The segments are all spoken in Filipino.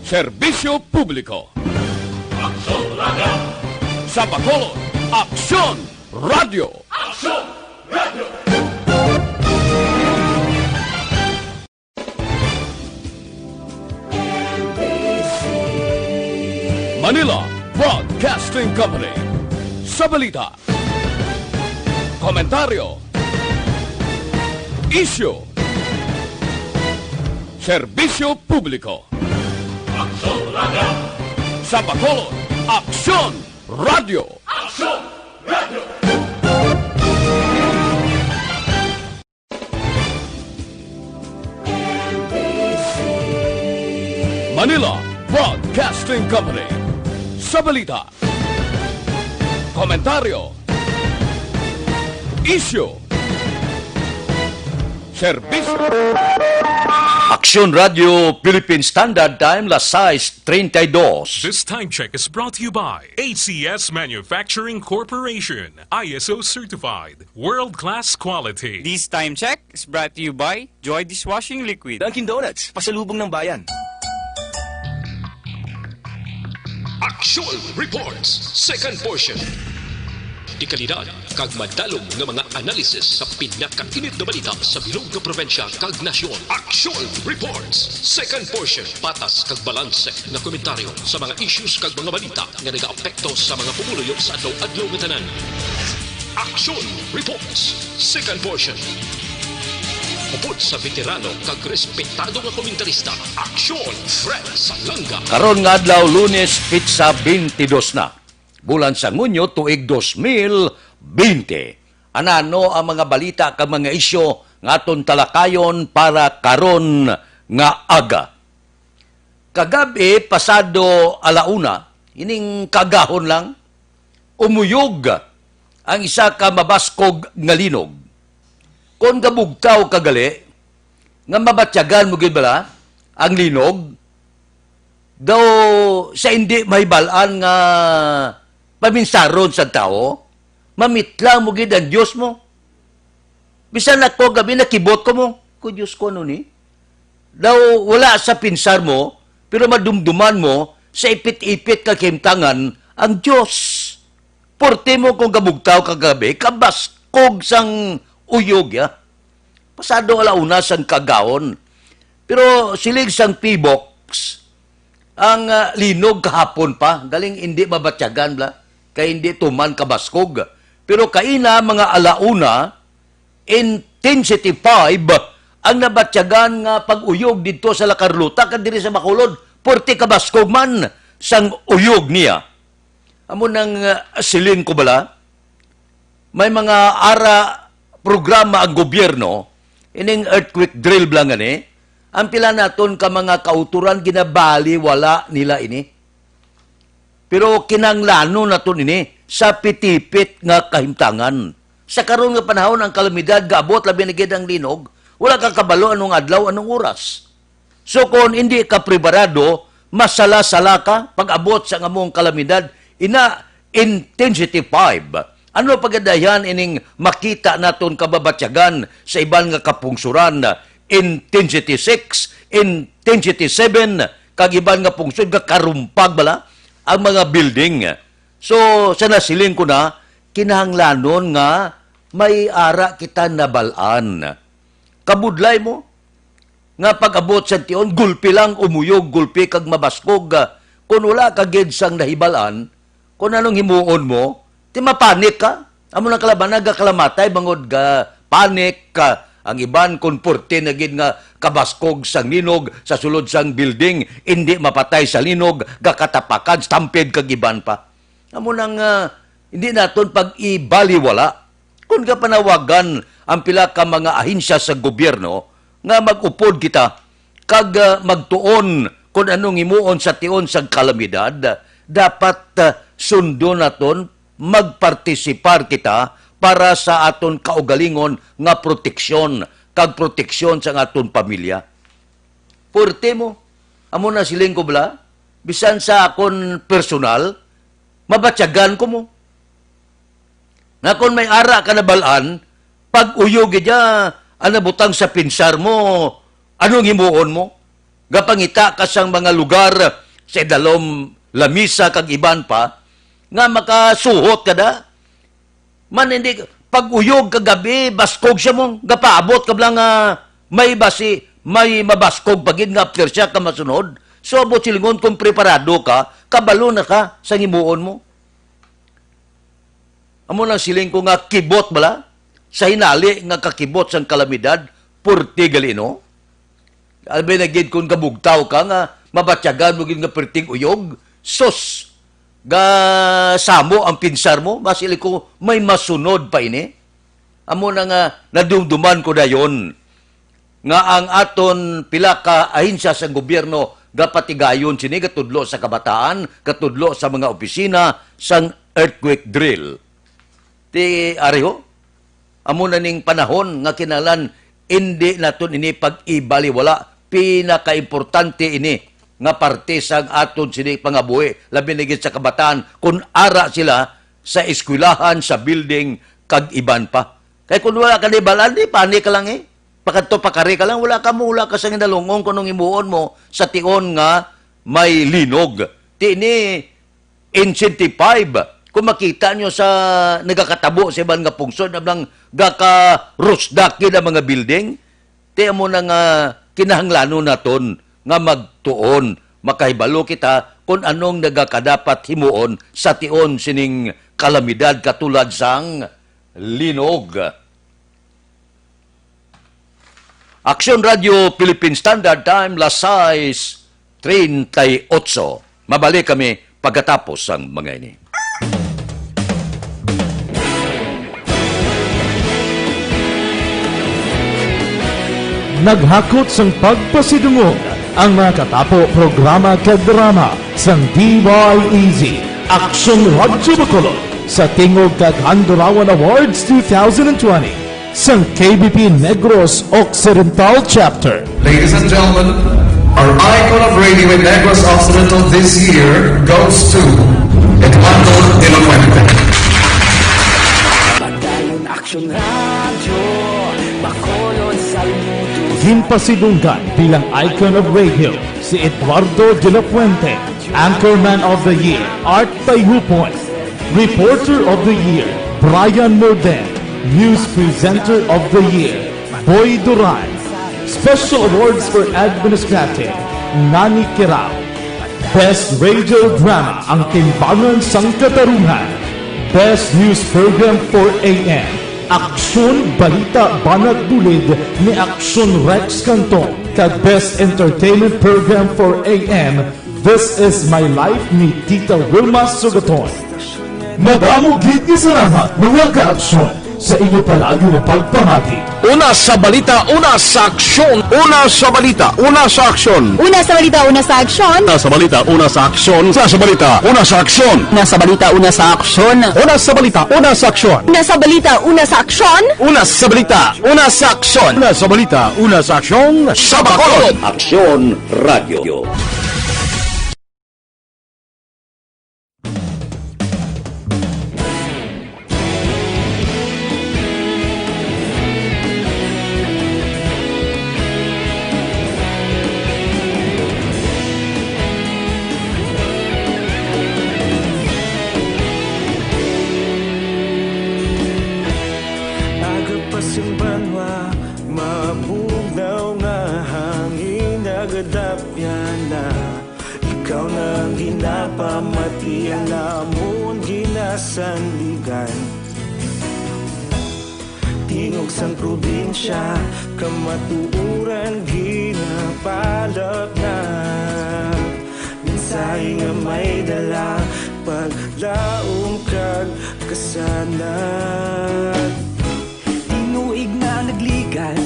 Serbisyo Publiko. Aksyon Radio! Sa Bacolod, Aksyon Radio! Aksyon Radio! Manila Broadcasting Company. Sa balita, komentaryo, isyu, serbisyo publiko. Aksyon Radio! Sa Bacolod, Aksyon Radio! Aksyon Radio! Manila Broadcasting Company. Sa balita, komentaryo, isyu, serbisyo. Aksyon Radio Philippine Standard Time, las 6:32. This time check is brought to you by ACS Manufacturing Corporation, ISO certified, world-class quality. This time check is brought to you by Joy Dishwashing Liquid. Dunkin' Donuts, pasalubong ng bayan. Aksyon Reports, second portion. Di kalidad, kag madalong ng mga analisis sa pinakainit na balita sa bilog na probensya kag nasyon. Aksyon Reports, second portion. Patas kag balanse na komentaryo sa mga issues kag mga balita nga nag-aapekto sa mga pumuluyo sa adlaw-adlaw nga tanan. Aksyon Reports, second portion. Upod sa veterano kag respetado nga komentarista, Aksyon Fred Salanga. Karon nga adlaw Lunes, pitsa 22 na. Bulan sa Ngunyo, tuig 2020. Anano ang mga balita kag mga isyo nga aton talakayon para karon nga aga. Kagabi, pasado alauna, ining kagahon lang, umuyog ang isa ka mabaskog nga linog. Kung gabugtaw kagali, nga mabatyagan mo gid bala ang linog, daw sa hindi mahibalaan nga paminsaron sa tao, mamitla mo gid ang Diyos mo. Bisan ako gabi nakibot ko mo, ko Diyos ko ano ni? Daw wala sa pinsar mo, pero madumduman mo sa ipit-ipit kakimtangan ang Diyos. Porte mo kung gabugtaw kagabi, kabaskog sang uyog ya. Pasado alauna sang kagaon. Pero silig sang P-box, ang linog kahapon pa, galing hindi mabatyagan bla, kay hindi tuman kabaskog. Pero kaina mga alauna, intensity 5, ang nabatyagan nga pag-uyog dito sa Lacarluta, kadiri sa Bacolod, 40 kabaskog man sang uyog niya. Amo nang siling ko bala, may mga ara programa ang gobyerno, ining earthquake drill lang gani, ang pila naton ka mga kauturan ginabali wala nila ini. Pero kinanglano naton ini sa pitipit nga kahimtangan. Sa karon nga panahon ang kalamidad gaabot labi na gid ang linog, wala ka kabalo anong adlaw anong oras. So kung hindi ka preparado, masala-sala ka pag-abot sa among kalamidad, ina intensity 5. Ano pagadayan ining makita naton kababatyagan sa iban nga kapungsuran, intensity 6, intensity 7, kag iban nga pungsod nga karumpag bala ang mga building. So sa nasiling ko na kinahanglanon nga may ara kita nabalaan. Kabudlay mo nga pag-abot sa tion, gulpi lang umuyog, gulpi kag mabaskog. Kung wala ka gid sang nahibalaan, kung anong himuon mo, di mapanik ka. Amo na kalaban, nagakalamatay, bangod ga panik ka. Ang iban, kung porte na gid nga kabaskog sang linog sa sulod sang building, hindi mapatay sa linog, gakatapakan, stampede kag iban pa. Amo nang hindi naton pag-ibaliwala. Kung ka panawagan ang pila ka mga ahinsya sa gobyerno, nga mag-upod kita, kag magtuon kung anong imuon sa tion sa kalamidad, dapat sundo naton magpartisipar kita para sa aton kaugalingon nga proteksyon, kag proteksyon sa aton pamilya. Porte mo, amo na siling ko bala, bisan sa akon personal, mabatyagan ko mo. Na kung may ara ka na balaan, pag uyog niya, anabutang sa pinsar mo, Anong himuon mo? Gapangita ka sang mga lugar sa dalom lamisa kag iban pa, nga makasuhot ka da. Man hindi, pag uyog kagabi, baskog siya mo, gapaabot ka lang may mabaskog pagid nga after siya ka masunod. So, abot silingon kung preparado ka, kabalo na ka sa himuon mo. Amo lang siling ko nga kibot bala, sa hinali nga kakibot sang kalamidad, purti galino. Albi na gid kung kabugtaw ka nga, mabatyagan mo gid nga perting uyog, sos, ga samo ang pinsar mo, masili ko may masunod pa ini. Amo na nga, nadumduman ko na yon, nga ang aton pila ka ahinsya sa gobyerno, gapatigayon sini, katudlo sa kabataan, katudlo sa mga opisina, sang earthquake drill. Ti ariho, amo na ning panahon nga kinalan, hindi naton ini pag-ibaliwala, pinaka-importante ini nga parte sa aton sini pangabuhi, labi na gid sa kabataan, kung ara sila sa eskwelahan, sa building, kag iban pa. Kaya kung wala ka ni balan, di panik ka lang eh. Pagkanto pakari ka lang, wala ka sa ginalungong kung imuon mo sa tion nga may linog. Ti ini incentive. Kung makita nyo sa nagakatabo sa ibang nga pungsod, nablang gaka-rusdaki na mga building, ti mo na nga kinahanglano naton nga magtuon, makahibalo kita kung anong nagakadapat himuon sa tion sining kalamidad katulad sang linog. Aksyon Radio Philippine Standard Time, las 6:38. Mabalik kami pagkatapos ang mga ini. Naghakot sang pagpasidungog ang mga katapo programa kag drama sang DYEZ Aksyon Radyo Bacolod sa Tingog kag Handurawan Awards 2020 sang KBP Negros Occidental Chapter. Ladies and gentlemen, our icon of radio in Negros Occidental this year goes to Eduardo de la Fuente. Padayon Aksyon Radyo Bacolod Saludo. Ginpasidunggan bilang icon of radio si Eduardo de la Fuente, Anchorman of the Year, Art Tayhupoy, Reporter of the Year, Brian Morden, News Presenter of the Year, Boy Duran, Special Awards for Administrative, Nani Kirao, Best Radio Drama, Ang Timbangan sang Katarungan, Best News Program for AM, Aksyon Balita Banat Bulid ni Aksyon Rex Canton, kag Best Entertainment Program for AM, This Is My Life ni Tita Wilma Sugaton. Madamo gid ni salamat mga ka-aksyon sa inyo palagi na pagpamati. Una sa balita, una sa aksyon. Una sa balita, una sa aksyon. Una sa balita, una sa aksyon. Una sa balita, una sa aksyon. Una sa balita, una sa aksyon. Una sa balita, una sa aksyon. Una sa balita, una sa aksyon. Una sa balita, una sa aksyon. Una sa balita, una sa aksyon. Una sa balita, una sa aksyon. Sa Bacolod. Aksyon Radio. Tingog sang probinsya, kamatuuran ginapalap na. Minsay nga may dala, paglaom kag kasanat. Tinuig na nagligan,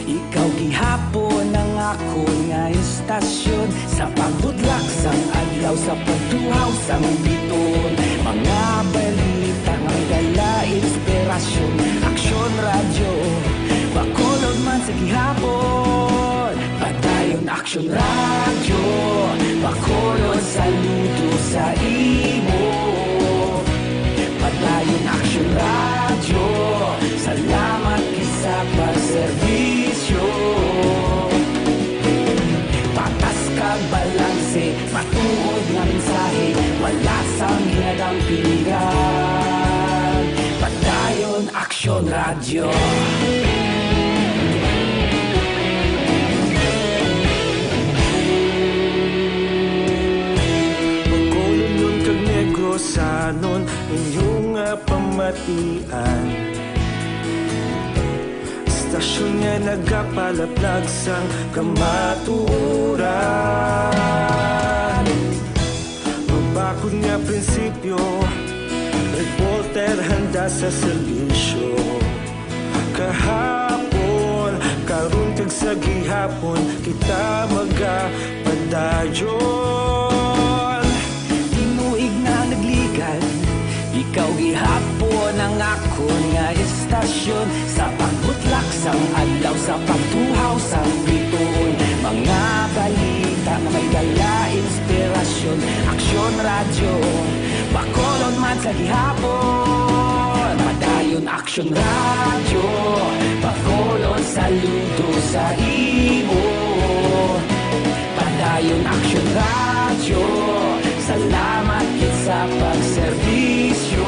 ikaw gihapon ang ako nga istasyon. Sa pagbudlak sang adlaw, sa pagtuhaw sang biton. Mga balita nga dala inspirasyon. Aksyon Radyo Bacolod man sa gihapon. Padayon Aksyon Radyo Bacolod saludo sa imo. Padayon Aksyon Radyo, salamat kisa pagserbisyo. sang pilihan. Padayon Aksyon Radio. Pagkulunyon kag negosanon inyong pamatian. Stasyon nga nagapalaplag sang kamaturan. Magbakod nga prinsipyo, reporter handa sa serbisyo. Kahapon, karon kag sa gihapon, kita magapadayon. Tinuig na nagligan, ikaw gihapon ang akon nga istasyon. Sa pagbutlak sang adlaw, sa pagtuhaw sang bituon, mga balita na may dala inspirasyon. Aksyon Radio, bakolon man sa gihapon. Padayon Aksyon Radio, bakolon saludo sa imo. Padayon Aksyon Radio, salamat kit sa pagserbisyo.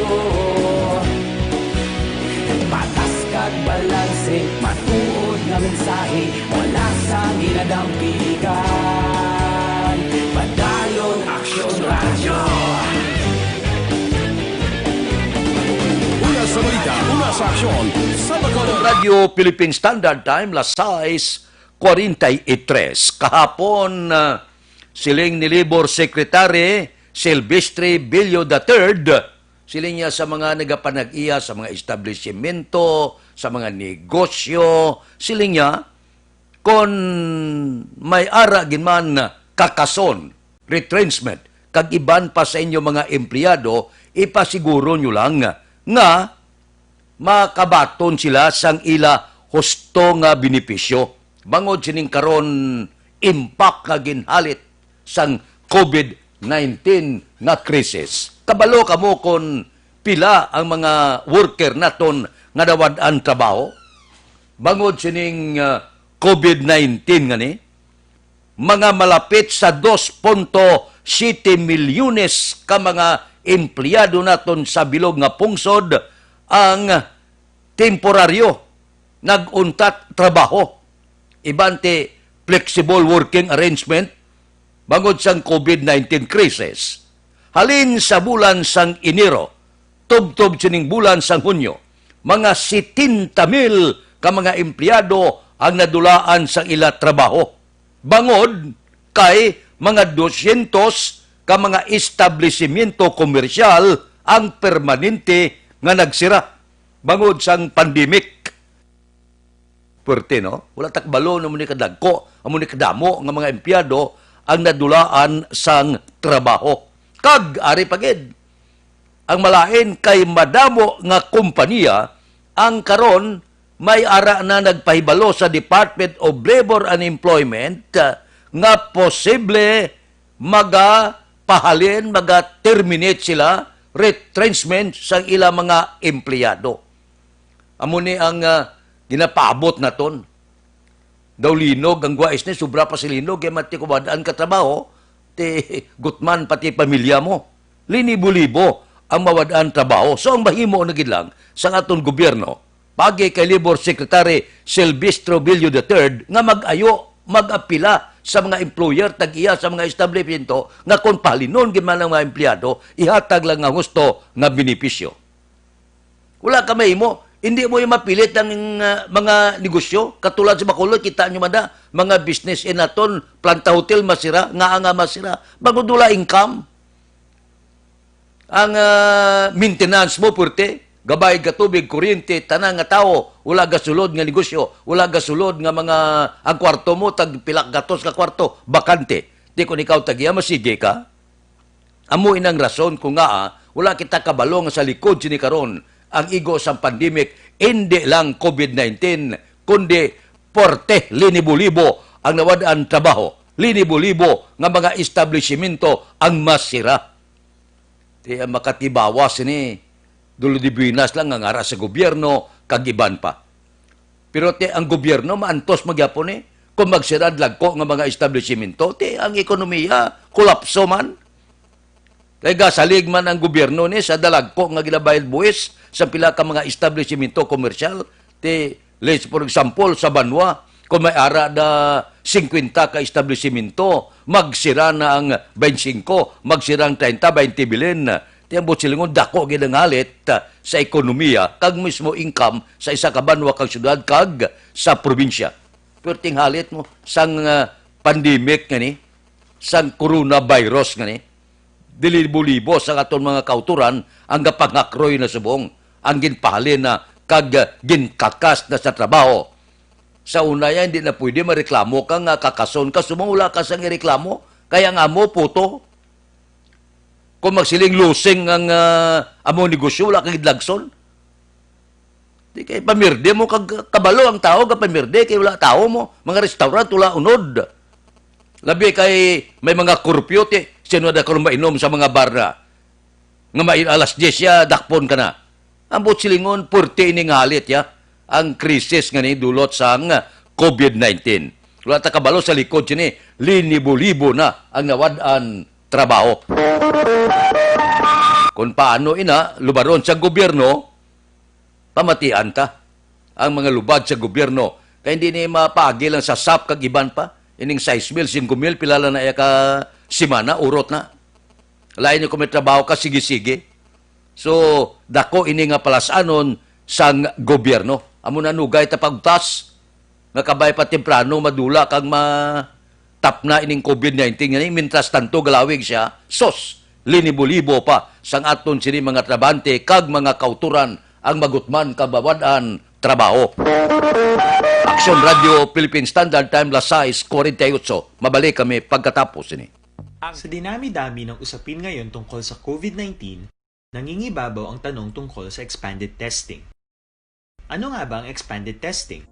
Patas kag balanse, matuod nga mensahe, wala sang ginadampikan. Padayon Aksyon Radio. Una sa balita, una sa aksyon, sa Bacolod. Radio Philippine Standard Time, las 6:43. Kahapon, siling ni Libor Secretary Silvestre Bilio III, siling niya sa mga nagapanag-iya, sa mga establishmento, sa mga negosyo, siling niya, kung may ara ginman kakason, retrenchment, kag iban pa sa inyo mga empleyado, ipasiguro nyo lang nga makabaton sila sang ila husto nga benepisyo. Bangod sining karon impact nga ginhalit sang COVID-19 nga krisis. Kabalo kamo kon pila ang mga worker naton nga nawad-an trabaho. Bangod sining COVID-19 nga ni, mga malapit sa 2.7 milyones ka mga empleyado naton sa bilog nga pungsod ang temporaryo naguntat trabaho. Ibante flexible working arrangement bangod sang COVID-19 crisis. Halin sa bulan sang Enero, tubtob sining bulan sang Hunyo, mga 70,000 ka mga empleyado ang nadulaan sa ila trabaho. Bangod kay mga 200 ka mga establishmento komersyal ang permanente nga nagsira bangod sang pandemic. Puerte, no? Wala takbalo na muni kadagko, muni kadamo nga mga empleyado ang nadulaan sang trabaho. Kag ari pagid ang malain kay madamo nga kompanya ang karon may ara na nagpahibalo sa Department of Labor and Employment nga posible magapahalin, maga-terminate sila, retrenchment sa ila mga empleyado. Amo ni ang ginapaabot naton. Daw linog ang guwais ni, sobra pa si linog, kaya mati kumadaan ka trabaho, ti gutman pati pamilya mo. Linibo-libo ang mawadaan trabaho. So ang mahimo na lang sa aton gobyerno, pagi kay Labor Secretary Silvestre Bilio III, nga mag-ayo, mag-apila sa mga employer, tag-iya sa mga establishmento, nga kung palinon giman ang mga empleyado, ihatag lang nga gusto nga benepisyo. Wala ka mahimo. Hindi mo yung mapilit ang mga negosyo. Katulad sa Bacolod, kita nyo mada, mga business naton, planta hotel masira, nga masira. Bago dula income. Ang maintenance mo, purte, gabay ka tubig, kuryente, tanang nga tao, wala gasulod nga negosyo, wala gasulod nga mga, ang kwarto mo, tag pilak gatos ka kwarto, bakante. Di kung ikaw tagiya, masige ka. Amo inang rason kung nga, wala kita kabalo nga sa likod sinikaron, ang igo sa pandemic, hindi lang COVID-19, kundi porte, linibo-libo ang nawadaan trabaho, linibo-libo nga mga establishmento ang masira. Kaya makatibawas ni dulo di binas lang ang ara sa gobyerno, kagiban pa. Pero ang gobyerno maantos magyapon kung magsirad lagko nga mga establishmento, ang ekonomiya, kolapso man. Kaya gasalig man ang gobyerno ni sa dalagko nga ginabayad buwis sa pila ka mga establishmento komersyal. Let's for example, sa Banwa, kung may ara na 50 ka establishmento, magsira na ang 25, magsira ang 30, 20 bilin. Tiyambot silingon, dako ginangalit sa ekonomiya, kag mismo income sa isa ka Banwa kag syudad kag sa probinsya. Pero tinghalit mo, sang pandemic nga ni, sang coronavirus nga ni, dilibo-libo sa aton mga kauturan ang gapangakroy na subong, ang ginpahalin na kag ginkakas na sa trabaho. Sa una yan, hindi na pwede mareklamo ka nga kakason ka, sumula ka sang ireklamo, kaya nga mo puto. Kung magsiling losing ang amo negosyo, wala kang idlagson. Di kay pamirde mo kag kabalo ang tao, kapamirde kay wala tao mo, mga restaurant wala unod. Labi kay may mga kurpyo, sino da karon mainom sa mga bar na. Nga main alas 10 ya, dakpon ka na. Ang silingon, purti ining halit ya, ang krisis nga ni dulot sa COVID-19. Wala ta kabalo sa likod sini, linibo-libo na ang nawadaan trabaho. Kung paano ina, lubaron sa gobyerno, pamatian ta ang mga lubad sa gobyerno. Kaya hindi ni mapagil ang sasap kag iban pa. Ining 6,000, 5,000, pilala na ka simana, urot na. Lain niyo kung may trabaho ka, sige-sige. So, dako ini nga palasanon sang gobyerno. Amo na nugay tapagtas, nakabay pa temprano, madula kang matap na ining COVID-19. Yan, mintras tanto galawig siya, sos, linibo-libo pa sang aton sini mga trabante kag mga kauturan ang magutman kabawadan trabaho. Action Radio Philippine Standard Time las 6:48. Mabalik kami pagkatapos ini. Sa dinami-dami ng usapin ngayon tungkol sa COVID-19, nangingibabaw ang tanong tungkol sa expanded testing. Ano nga ba ang expanded testing?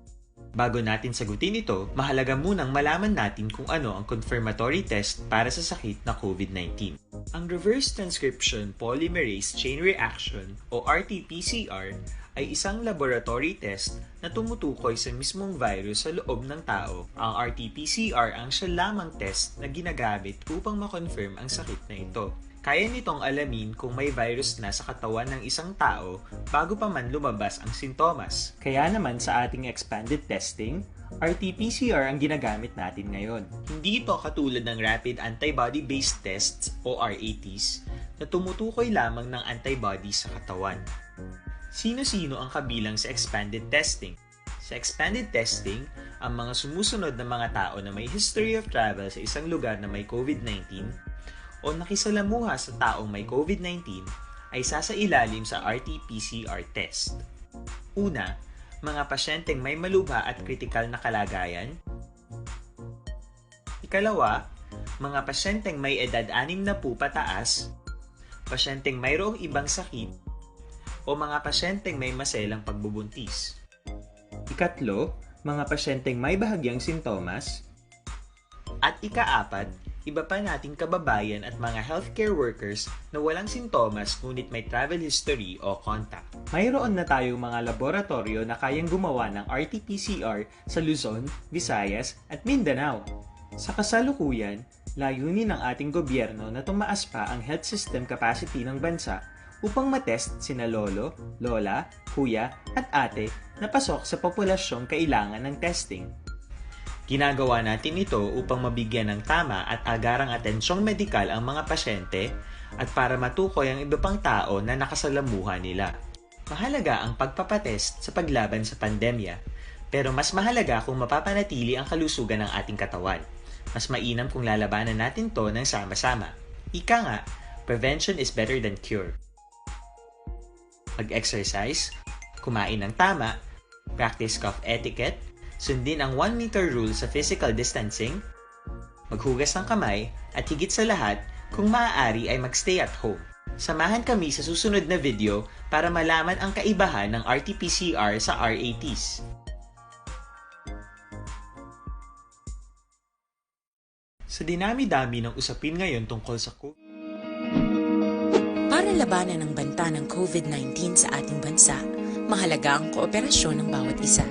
Bago natin sagutin ito, mahalaga munang malaman natin kung ano ang confirmatory test para sa sakit na COVID-19. Ang reverse transcription polymerase chain reaction o RT-PCR ay isang laboratory test na tumutukoy sa mismong virus sa loob ng tao. Ang RT-PCR ang siya lamang test na ginagamit upang makonfirm ang sakit na ito. Kaya nitong alamin kung may virus na sa katawan ng isang tao bago pa man lumabas ang sintomas. Kaya naman sa ating expanded testing, RT-PCR ang ginagamit natin ngayon. Hindi ito katulad ng rapid antibody-based tests o RATs na tumutukoy lamang ng antibodies sa katawan. Sino-sino ang kabilang sa expanded testing? Sa expanded testing, ang mga sumusunod na mga tao na may history of travel sa isang lugar na may COVID-19 o nakisalamuha sa taong may COVID-19 ay sasailalim sa RT-PCR test. Una, mga pasyenteng may malubha at kritikal na kalagayan. Ikalawa, mga pasyenteng may edad 60 pataas, pasyenteng mayroong ibang sakit, o mga pasyenteng may maselang pagbubuntis. Ikatlo, mga pasyenteng may bahagyang sintomas. At ikaapat, iba pa nating kababayan at mga healthcare workers na walang sintomas ngunit may travel history o contact. Mayroon na tayong mga laboratorio na kayang gumawa ng RT-PCR sa Luzon, Visayas at Mindanao. Sa kasalukuyan, layunin ng ating gobyerno na tumaas pa ang health system capacity ng bansa upang matest sina lolo, lola, kuya at ate na pasok sa populasyong kailangan ng testing. Ginagawa natin ito upang mabigyan ng tama at agarang atensyong medikal ang mga pasyente at para matukoy ang iba pang tao na nakasalamuha nila. Mahalaga ang pagpapatest sa paglaban sa pandemya, pero mas mahalaga kung mapapanatili ang kalusugan ng ating katawan. Mas mainam kung lalabanan natin to ng sama-sama. Ika nga, prevention is better than cure. Mag-exercise, kumain ng tama, practice cough etiquette, sundin ang 1 meter rule sa physical distancing, maghugas ng kamay, at higit sa lahat, kung maaari ay magstay at home. Samahan kami sa susunod na video para malaman ang kaibahan ng RT-PCR sa RATs. Sa dinami-dami ng usapin ngayon tungkol sa COVID, para labanan ang banta ng COVID-19 sa ating bansa, mahalaga ang kooperasyon ng bawat isa.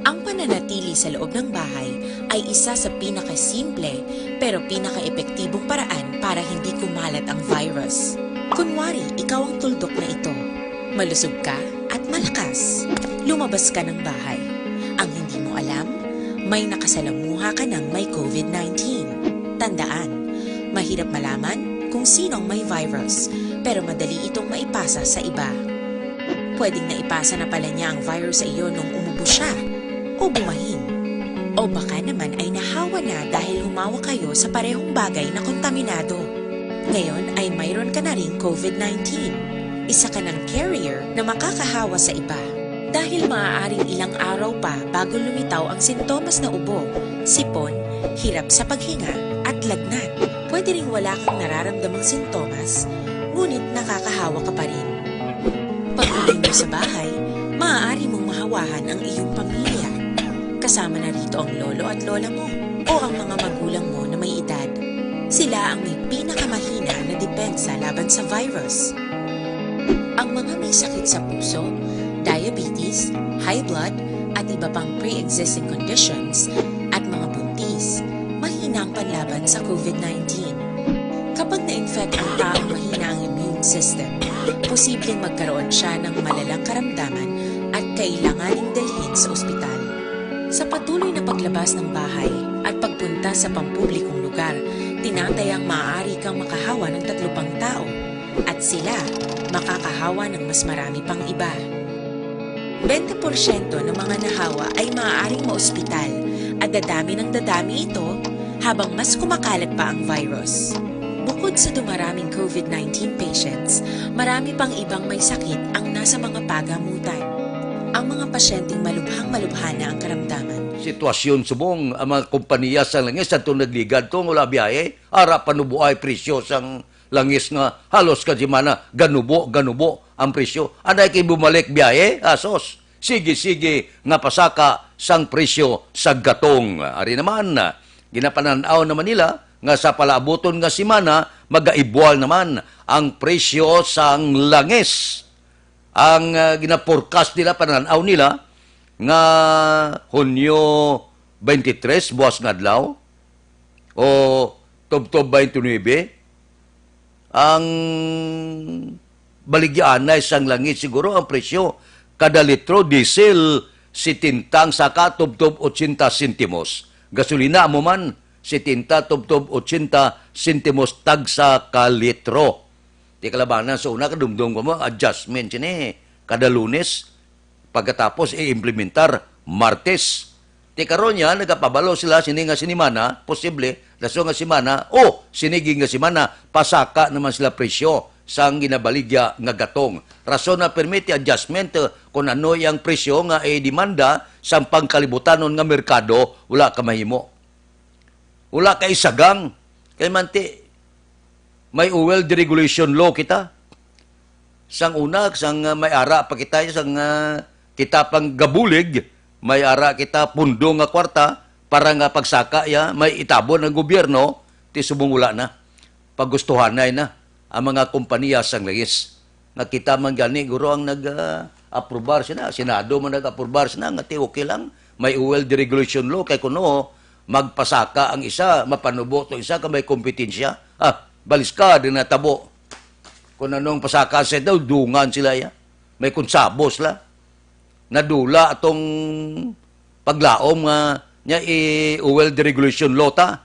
Ang pananatili sa loob ng bahay ay isa sa pinakasimple pero pinaka-epektibong paraan para hindi kumalat ang virus. Kunwari, ikaw ang tuldok na ito. Malusog ka at malakas. Lumabas ka ng bahay. Ang hindi mo alam, may nakasalamuha ka ng may COVID-19. Tandaan, mahirap malaman kung sinong may virus, pero madali itong maipasa sa iba. Pwedeng naipasa na pala niya ang virus sa iyo nung umubo siya o bumahin. O baka naman ay nahawa na dahil humawa kayo sa parehong bagay na kontaminado. Ngayon ay mayroon ka na ring COVID-19. Isa ka ng carrier na makakahawa sa iba. Dahil maaaring ilang araw pa bago lumitaw ang sintomas na ubo, sipon, hirap sa paghinga at lagnat. Pwede ring wala kang nararamdamang sintomas, ngunit nakakahawa ka pa rin. Pag-uwi mo sa bahay, maaari mong mahawahan ang iyong pamilya. Kasama na rito ang lolo at lola mo o ang mga magulang mo na may edad. Sila ang may pinakamahina na depensa laban sa virus. Ang mga may sakit sa puso, diabetes, high blood, at iba pang pre-existing conditions, at mga buntis, mahina ang panlaban sa COVID-19. Kapag na-infect ang taong mahina ang immune system, posibleng magkaroon siya ng malalang karamdaman at kailanganing dalhin sa ospital. Sa patuloy na paglabas ng bahay at pagpunta sa pampublikong lugar, tinatayang maaari kang makahawa ng 3 pang tao at sila makakahawa ng mas marami pang iba. 20% ng mga nahawa ay maaaring maospital at dadami ng dadami ito habang mas kumakalat pa ang virus. Bukod sa dumaraming COVID-19 patients, marami pang ibang may sakit ang nasa mga pagamutan. Ang mga pasyenteng malubhang-malubha na ang karamdaman. Sitwasyon subong ang mga kompanya sa langis at nagligad tong wala biyahe, ara panubuay presyo sang langis nga halos kadimana ganubo ang presyo. Anay kay bumalik biyahe, asos. Sige nga pasaka sang presyo sa gatong. Ari naman, ginapananaw naman nila nga sa palaabuton nga simana magaibwal naman ang presyo sang langis. Ang gina-forecast nila, pananaw nila, nga Hunyo 23, buwas nga adlaw, o Tubtob 29, ang baligyan na isang langit siguro ang presyo. Kada litro, diesel, 70 saka Tubtob 80 sentimos. Gasolina mo man, 70 Tubtob 80 sentimos tag sa kalitro. Di kalabanan sa una, kadumdum ko mo, adjustment sini, kada Lunes, pagkatapos i-implementar Martes. Di karon niya, nagapabalo sila sini nga sinimana, posible, daso nga simana, o sinigi nga simana, pasaka naman sila presyo sang ginabaligya nga gatong. Rason na permit adjustment kung ano yung presyo nga demanda sa pangkalibutanon nga merkado, wala ka mahimo. Wala ka isagang, kay manti, may oil deregulation law kita. Sang una, sang may ara pa kita, sang kita pang gabulig, may ara kita pundo nga kwarta, para nga pagsaka ya, may itabon ng gobyerno, ti subong wala na. Pagustuhan na ang mga kompanya sang langis. Nga kita man gani, guro ang nag-aprobar sila, Senado man nag-aprobar sila, nga ti okay lang, may oil deregulation law, kay kuno, magpasaka ang isa, mapanubo to isa, ka may kompetensya. Balis ka, din natabo. Kung anong pasaka sa daw, dungan sila ya. May konsabos la. Nadula atong paglaom nga niya oil deregulation law ta.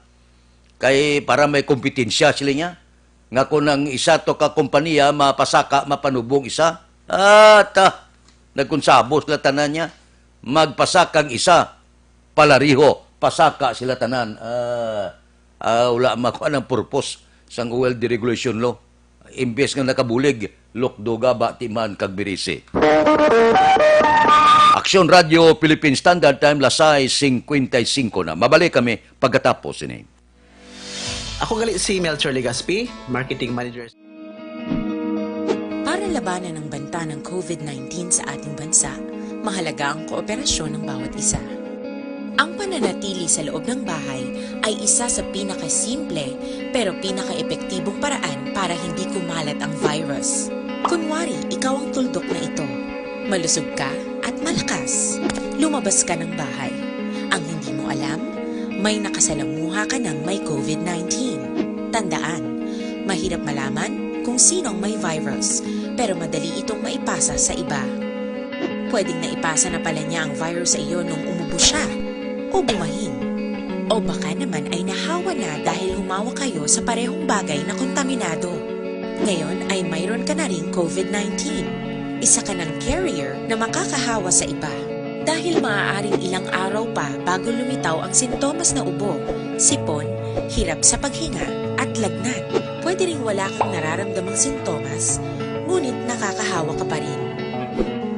Kay para may kompetensya sila niya. Nga kung ang isa to ka kompanya, mapasaka, mapanubong isa, nagkonsabos la tanan niya. Magpasakang isa, palariho, pasaka sila tanan. Wala makuha ng purpose sang oil deregulation law. Imbes nga nakabulig, lokdoga batiman kagbirisi. Aksyon Radio Philippine Standard Time, lasay 55 na. Mabalik kami pagkatapos ini. Ako gali si Melchor Legaspi, Marketing Manager. Para labanan ang banta ng COVID-19 sa ating bansa, mahalaga ang kooperasyon ng bawat isa. Ang pananatili sa loob ng bahay ay isa sa pinakasimple pero pinaka-epektibong paraan para hindi kumalat ang virus. Kunwari, ikaw ang tuldok na ito. Malusog ka at malakas. Lumabas ka ng bahay. Ang hindi mo alam, may nakasalamuha ka ng may COVID-19. Tandaan, mahirap malaman kung sinong may virus, pero madali itong maipasa sa iba. Pwedeng naipasa na pala niya ang virus sa iyo nung umubo siya o bumahin. O baka naman ay nahawa na dahil humawa kayo sa parehong bagay na kontaminado. Ngayon ay mayroon ka na ring COVID-19. Isa ka ng carrier na makakahawa sa iba. Dahil maaaring ilang araw pa bago lumitaw ang sintomas na ubo, sipon, hirap sa paghinga at lagnat. Pwede ring wala kang nararamdamang sintomas, ngunit nakakahawa ka pa rin.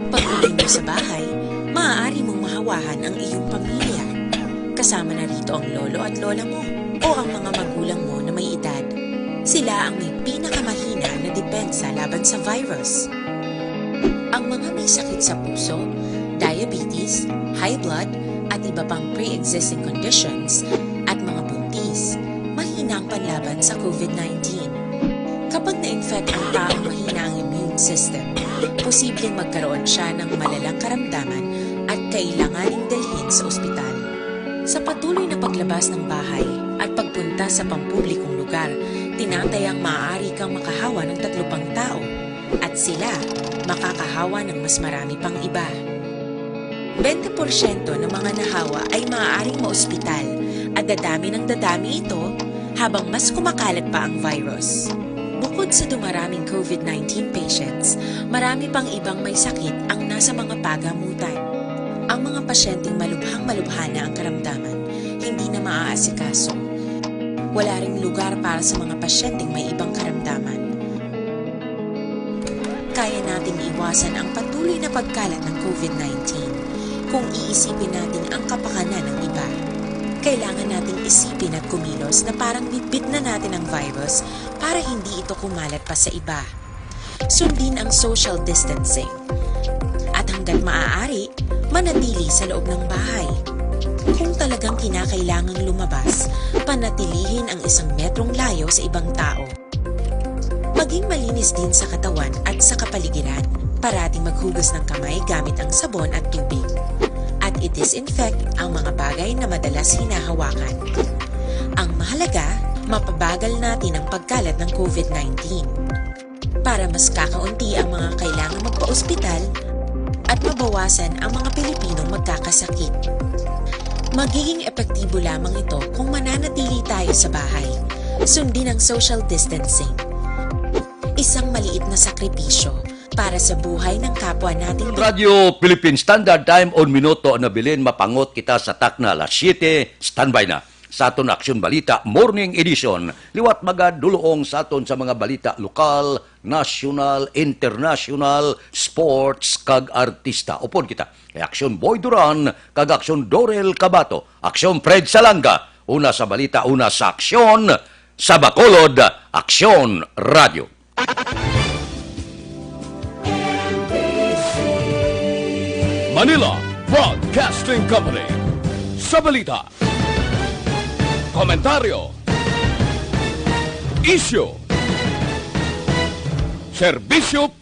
Pag-uwi mo sa bahay, maaari mong mahawahan ang iyong pamilya. Kasama na rito ang lolo at lola mo o ang mga magulang mo na may edad. Sila ang may pinakamahina na depensa laban sa virus. Ang mga may sakit sa puso, diabetes, high blood, at iba pang pre-existing conditions, at mga buntis, mahina ang panlaban sa COVID-19. Kapag na-infect ang taong mahina ang immune system, posibleng magkaroon siya ng malalang karamdaman at kailanganing dalhin sa ospital. Sa patuloy na paglabas ng bahay at pagpunta sa pampublikong lugar, tinatayang maaari kang makahawa ng 3 pang tao at sila makakahawa ng mas marami pang iba. 20% ng mga nahawa ay maaaring maospital at dadami ng dadami ito habang mas kumakalat pa ang virus. Bukod sa dumaraming COVID-19 patients, marami pang ibang may sakit ang nasa mga pagamutan. Ang mga pasyenteng malubhang-malubha na ang karamdaman, hindi na maaasikaso. Wala ring lugar para sa mga pasyenteng may ibang karamdaman. Kaya nating iwasan ang patuloy na pagkalat ng COVID-19 kung iisipin natin ang kapakanan ng iba. Kailangan nating isipin at kumilos na parang bitbit na natin ang virus para hindi ito kumalat pa sa iba. Sundin ang social distancing. At hanggat maaari, manatili sa loob ng bahay. Kung talagang kinakailangang lumabas, panatilihin ang 1 metrong layo sa ibang tao. Maging malinis din sa katawan at sa kapaligiran. Parating maghugas ng kamay gamit ang sabon at tubig. At i-disinfect ang mga bagay na madalas hinahawakan. Ang mahalaga, mapabagal natin ang pagkalat ng COVID-19. Para mas kakaunti ang mga kailangang magpa-ospital at mabawasan ang mga Pilipinong magkakasakit. Magiging epektibo lamang ito kung mananatili tayo sa bahay. Sundin ang social distancing. Isang maliit na sakripisyo para sa buhay ng kapwa nating Radio Philippine Standard Time on minuto na bilin mapangot kita sa takna alas 7, standby na. Sa aton Aksyon Balita Morning Edition, liwat magaduluong sa aton sa mga balita lokal, national, international, sports, kag artista. Upon kita, kay Aksyon Boy Duran, kag Aksyon Dorel Cabato, Aksyon Fred Salanga, una sa balita, una sa aksyon, sa Bacolod, Aksyon Radio. Manila Broadcasting Company. Sa balita, komentaryo, isyu, serbisyo